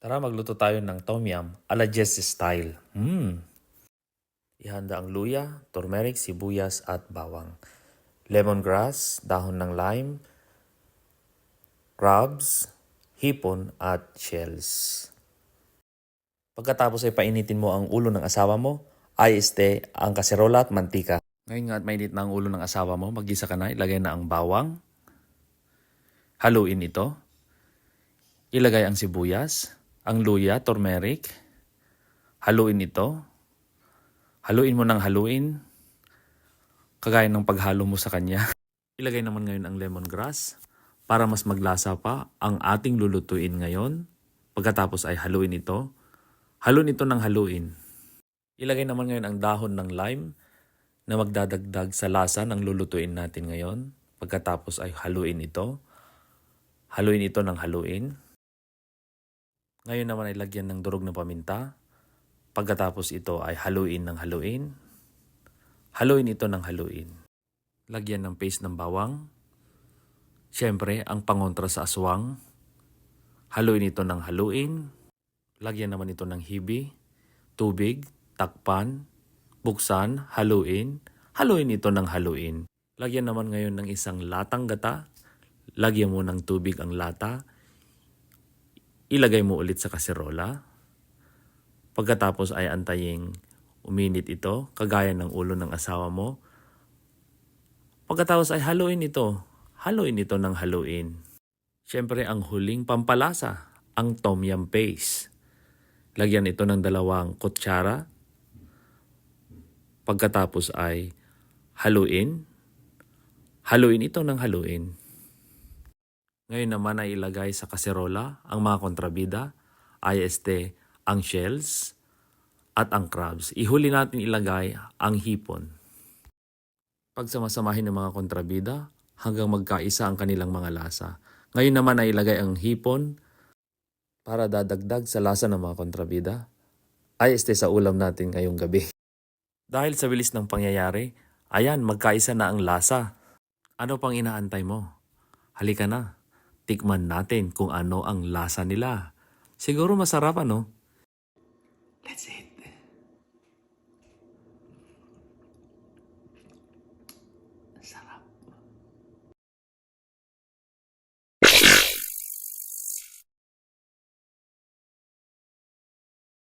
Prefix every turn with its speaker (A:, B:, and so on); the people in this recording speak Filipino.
A: Tara magluto tayo ng tom yum ala Jesse style. Ihanda ang luya, turmeric, sibuyas at bawang. Lemongrass, dahon ng lime, crabs, hipon at shells. Pagkatapos ay painitin mo ang ulo ng asawa mo, ang kaserola at mantika. Ngayon nga at mainit na ang ulo ng asawa mo, maggisa ka na, ilagay na ang bawang. Haluin ito. Ilagay ang sibuyas, ang luya, turmeric. Haluin ito. Haluin mo ng haluin, kagaya ng paghalo mo sa kanya. Ilagay naman ngayon ang lemongrass para mas maglasa pa ang ating lulutuin ngayon. Pagkatapos ay haluin ito. Haluin ito ng haluin. Ilagay naman ngayon ang dahon ng lime na magdadagdag sa lasa ng lulutuin natin ngayon. Pagkatapos ay haluin ito. Haluin ito ng haluin. Ngayon naman ay lagyan ng durog na paminta. Pagkatapos ito ay haluin ng haluin. Haluin ito ng haluin. Lagyan ng paste ng bawang. Siyempre, ang pangontra sa aswang. Haluin ito ng haluin. Lagyan naman ito ng hibi, tubig, takpan, buksan, haluin. Haluin ito ng haluin. Lagyan naman ngayon ng isang latang gata. Lagyan mo ng tubig ang lata. Ilagay mo ulit sa kaserola. Pagkatapos ay antayin uminit ito, kagaya ng ulo ng asawa mo. Pagkatapos ay haluin ito. Haluin ito ng haluin. Siyempre ang huling pampalasa, ang tom yum paste. Lagyan ito ng 2 kutsara. Pagkatapos ay haluin. Haluin ito ng haluin. Ngayon naman ay ilagay sa kaserola ang mga kontrabida, ang shells at ang crabs. Ihuli natin ilagay ang hipon. Pagsamasamahin ng mga kontrabida hanggang magkaisa ang kanilang mga lasa. Ngayon naman ay ilagay ang hipon para dadagdag sa lasa ng mga kontrabida. Sa ulam natin ngayong gabi. Dahil sa bilis ng pangyayari, ayan, magkaisa na ang lasa. Ano pang inaantay mo? Halika na, tikman natin kung ano ang lasa nila. Siguro masarap ano? Let's eat.